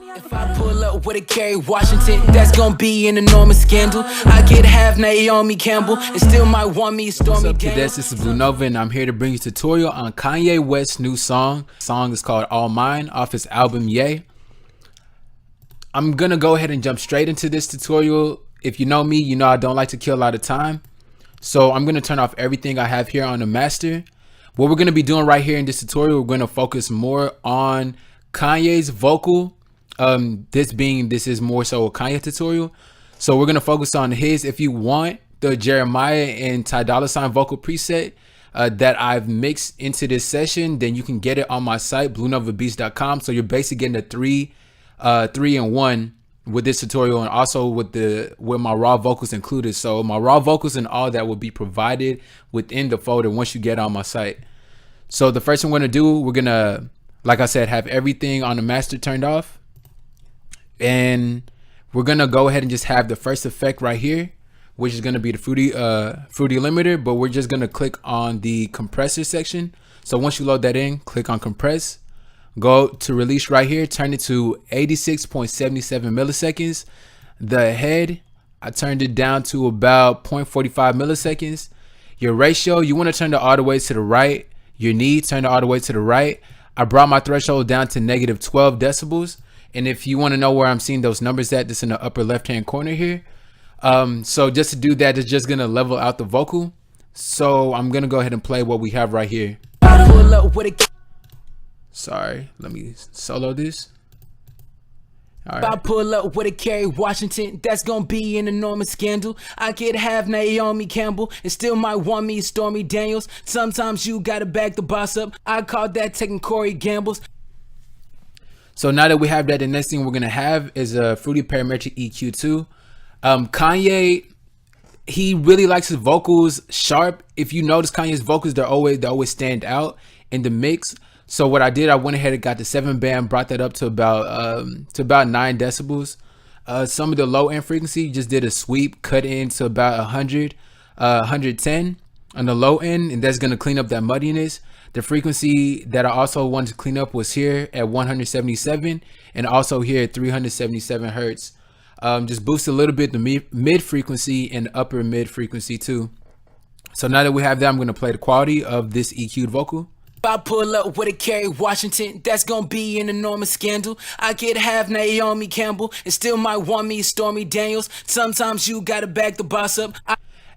If I pull up with a Kerry Washington, that's gonna be an enormous scandal. I get half Naomi Campbell and still might want me Stormy What's up, Daniels. cadets? This is Blue Nova, and I'm here to bring you a tutorial on Kanye West's new song. The song is called All Mine off his album Ye. I'm gonna go ahead and jump straight into this tutorial. If you know me, you know I don't like to kill a lot of time. So I'm gonna turn off everything I have here on the master. What we're gonna be doing right here in this tutorial, we're gonna focus more on Kanye's vocal. This is more so a Kanye tutorial. So we're gonna focus on his. If you want the Jeremiah and Ty Dolla $ign vocal preset that I've mixed into this session, then you can get it on my site, bluenovabeats.com. So you're basically getting a 3-in-1 with this tutorial, and also with my raw vocals included. So my raw vocals and all that will be provided within the folder once you get on my site. So the first thing we're gonna do, we're gonna, like I said, have everything on the master turned off, and we're gonna go ahead and just have the first effect right here, which is gonna be the fruity limiter. But we're just gonna click on the compressor section. So once you load that in, click on compress, go to release right here, turn it to 86.77 milliseconds. The head, I turned it down to about 0.45 milliseconds. Your ratio, you want to turn it all the way to the right. Your knee, turn it all the way to the right. I brought my threshold down to -12 decibels. And if you want to know where I'm seeing those numbers at, this in the upper left hand corner here. So just to do that, it's just gonna level out the vocal. So I'm gonna go ahead and play what we have right here. Sorry, let me solo this. If I pull up with a Kerry Washington, that's gonna be an enormous scandal. I could have Naomi Campbell and still might want me Stormy Daniels. Sometimes you gotta back the boss up. I call that taking Corey Gambles. So now that we have that, the next thing we're gonna have is a Fruity Parametric EQ2. Kanye, he really likes his vocals sharp. If you notice Kanye's vocals, they always stand out in the mix. So what I did, I went ahead and got the 7-band, brought that up to about 9 decibels. Some of the low end frequency, just did a sweep, cut into about 110 on the low end, and that's gonna clean up that muddiness. The frequency that I also wanted to clean up was here at 177, and also here at 377 hertz. Just boost a little bit the mid frequency and upper mid frequency too. So now that we have that, I'm gonna play the quality of this EQ'd vocal. If I pull up with a Kerry Washington, that's gonna be an enormous scandal. I could have Naomi Campbell and still might want me Stormy Daniels. Sometimes you gotta back the boss up.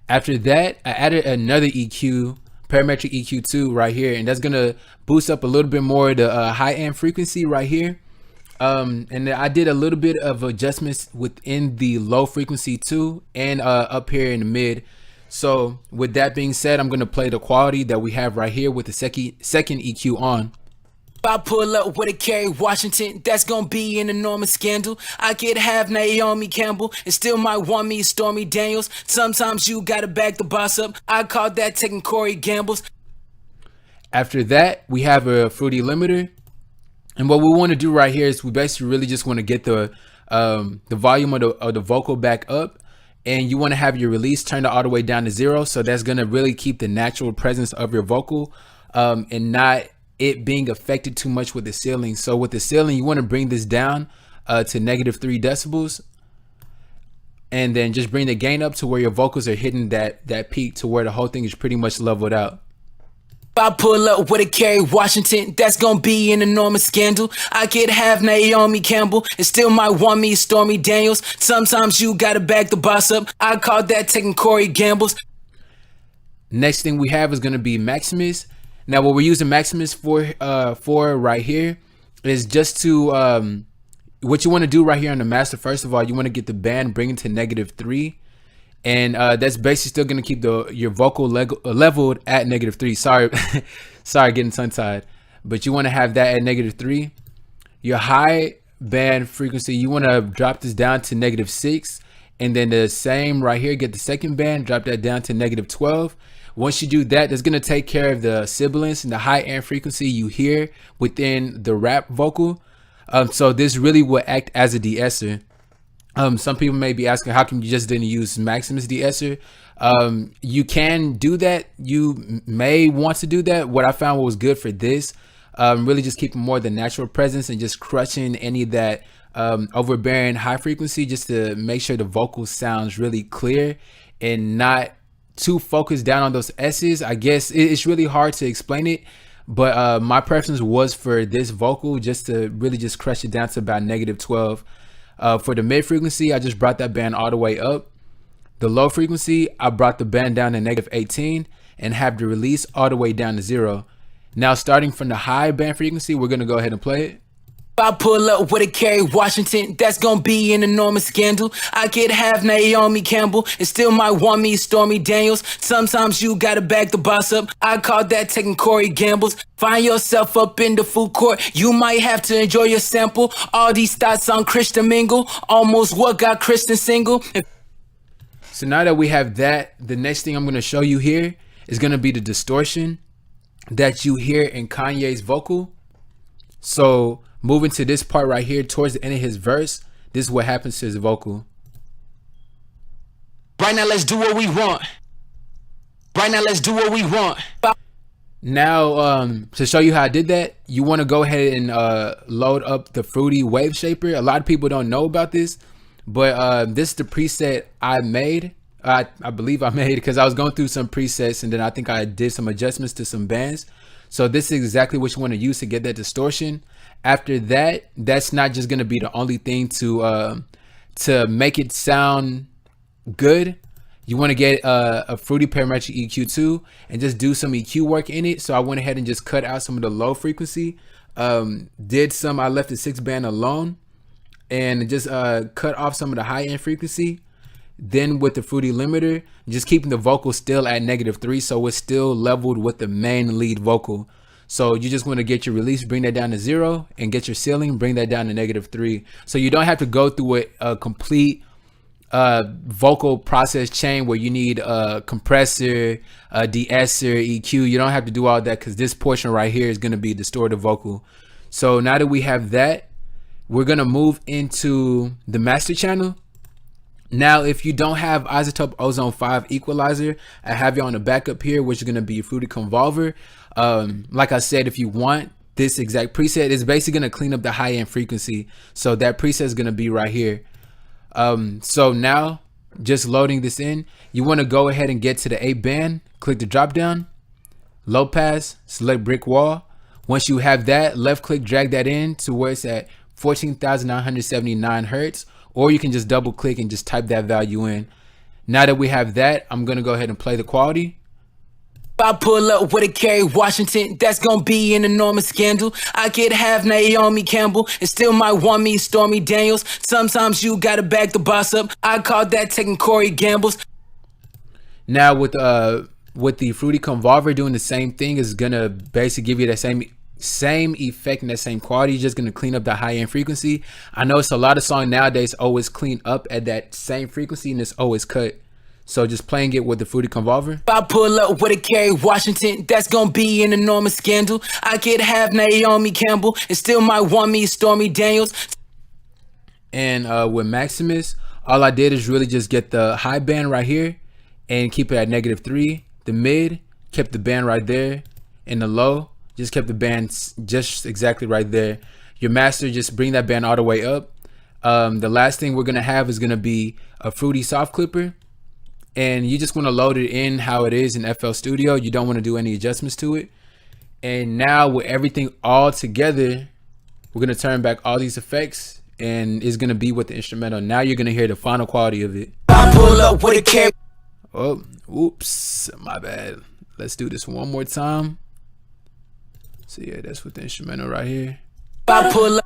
After that, I added another EQ, parametric EQ2 right here, and that's gonna boost up a little bit more the high end frequency right here. And I did a little bit of adjustments within the low frequency too, and up here in the mid. So with that being said, I'm gonna play the quality that we have right here with the second EQ on. If I pull up with a Kerry Washington, that's gonna be an enormous scandal. I could have Naomi Campbell and still might want me Stormy Daniels. Sometimes you gotta back the boss up. I call that taking Corey Gambles. After that, we have a fruity limiter. And what we want to do right here is we basically really just want to get the volume of the vocal back up, and you want to have your release turned all the way down to 0. So that's going to really keep the natural presence of your vocal and not it being affected too much with the ceiling. So with the ceiling, you want to bring this down to -3 decibels, and then just bring the gain up to where your vocals are hitting that peak, to where the whole thing is pretty much leveled out. If I pull up with a Kerry Washington, that's gonna be an enormous scandal. I could have Naomi Campbell and still might want me Stormy Daniels. Sometimes you gotta back the boss up. I call that taking Corey Gambles. Next thing we have is gonna be Maximus. Now what we're using Maximus for right here is just to what you want to do right here on the master. First of all, you want to get the band, bring it to -3. And that's basically still going to keep your vocal leveled at -3. Sorry, getting tongue-tied. But you want to have that at -3. Your high band frequency, you want to drop this down to -6. And then the same right here, get the second band, drop that down to -12. Once you do that, that's going to take care of the sibilance and the high end frequency you hear within the rap vocal. So this really will act as a de-esser. Some people may be asking, how come you just didn't use Maximus de-esser? You can do that. You may want to do that. What I found was good for this, really just keeping more of the natural presence and just crushing any of that overbearing high frequency, just to make sure the vocal sounds really clear and not too focused down on those S's. I guess it's really hard to explain it, but my preference was for this vocal just to really just crush it down to about -12. For the mid frequency, I just brought that band all the way up. The low frequency, I brought the band down to -18 and have the release all the way down to 0. Now, starting from the high band frequency, we're gonna go ahead and play it. I pull up with a Kerry Washington, that's gonna be an enormous scandal. I could have Naomi Campbell and still might want me Stormy Daniels. Sometimes you gotta back the boss up. I call that taking Corey Gambles. Find yourself up in the food court, you might have to enjoy your sample. All these thoughts on Christian Mingle, almost what got Kristen single. So now that we have that, the next thing I'm gonna show you here is gonna be the distortion that you hear in Kanye's vocal. So moving to this part right here towards the end of his verse, this is what happens to his vocal. Right now, let's do what we want. Right now, let's do what we want. Now, to show you how I did that, you want to go ahead and load up the Fruity Wave Shaper. A lot of people don't know about this, but this is the preset I made. I believe I made, because I was going through some presets and then I think I did some adjustments to some bands. So this is exactly what you want to use to get that distortion. After that, that's not just going to be the only thing to make it sound good. You want to get a Fruity Parametric EQ too and just do some EQ work in it. So I went ahead and just cut out some of the low frequency. I left the 6-band alone and just cut off some of the high end frequency. Then with the Fruity limiter, just keeping the vocal still at -3, so it's still leveled with the main lead vocal. So you just want to get your release, bring that down to 0, and get your ceiling, bring that down to -3. So you don't have to go through a complete vocal process chain where you need a compressor, a de-esser, EQ. You don't have to do all that, because this portion right here is going to be a distorted vocal. So now that we have that, we're going to move into the master channel. Now, if you don't have Isotope Ozone 5 equalizer, I have you on the backup here, which is going to be Fruity Convolver. Like I said, if you want this exact preset, it's basically going to clean up the high end frequency. So that preset is going to be right here. So now, just loading this in, you want to go ahead and get to the 8-band, click the drop down, low pass, select brick wall. Once you have that, left click, drag that in to where it's at 14,979 hertz. Or you can just double click and just type that value in. Now that we have that, I'm going to go ahead and play the quality. I pull up with a Kerry Washington, that's gonna be an enormous scandal. I could have Naomi Campbell and still might want me Stormy Daniels. Sometimes you gotta back the boss up. I call that taking Corey Gambles. Now with the Fruity Convolver doing the same thing, is gonna basically give you that same effect and that same quality. Just gonna clean up the high end frequency. I know it's a lot of songs nowadays always clean up at that same frequency and it's always cut. So just playing it with the Fruity Convolver. I pull up with a Kerry Washington, that's gonna be an enormous scandal. I could have Naomi Campbell and still might want me Stormy Daniels. And with Maximus, all I did is really just get the high band right here and keep it at -3. The mid, kept the band right there. And the low, just kept the band just exactly right there. Your master, just bring that band all the way up. The last thing we're gonna have is gonna be a Fruity Soft Clipper. And you just want to load it in how it is in FL Studio. You don't want to do any adjustments to it. And now with everything all together, we're going to turn back all these effects and it's going to be with the instrumental. Now you're going to hear the final quality of it. I pull up with a Kerry. Oh, oops, my bad. Let's do this one more time. So yeah, that's with the instrumental right here. I pull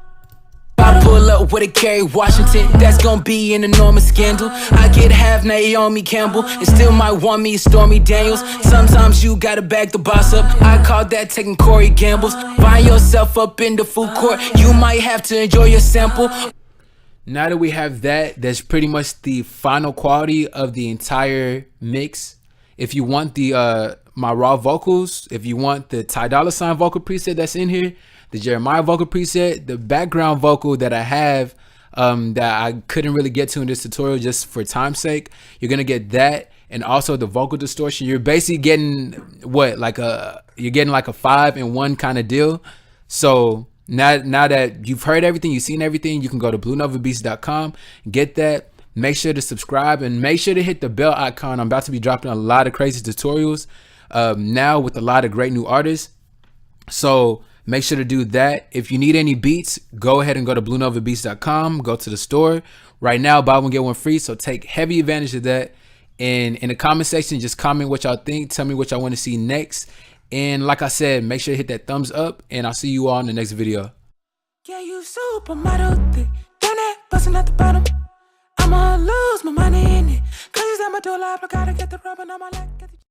up with a Kerry Washington, that's gonna be an enormous scandal. I could have Naomi Campbell and still might want me Stormy Daniels. Sometimes you gotta back the boss up. I call that taking Corey Gambles. Find yourself up in the food court, you might have to enjoy your sample. Now that we have that, that's pretty much the final quality of the entire mix. If you want the my raw vocals, if you want the Ty Dolla $ign vocal preset that's in here, the Jeremiah vocal preset, the background vocal that I have that I couldn't really get to in this tutorial just for time's sake, you're gonna get that, and also the vocal distortion. You're basically getting what, you're getting like a 5-in-1 kind of deal. So Now that you've heard everything, you've seen everything, you can go to bluenovabeats.com, get that. Make sure to subscribe and make sure to hit the bell icon. I'm about to be dropping a lot of crazy tutorials now with a lot of great new artists. So make sure to do that. If you need any beats, go ahead and go to bluenovabeats.com, go to the store. Right now, buy one, get one free. So take heavy advantage of that. And in the comment section, just comment what y'all think. Tell me what y'all want to see next. And like I said, make sure to hit that thumbs up. And I'll see you all in the next video. Yeah, you supermodel thick. Down that, busting at the bottom. I'ma lose my money in it. Cause I'm a do live, I gotta get the rubber on my leg.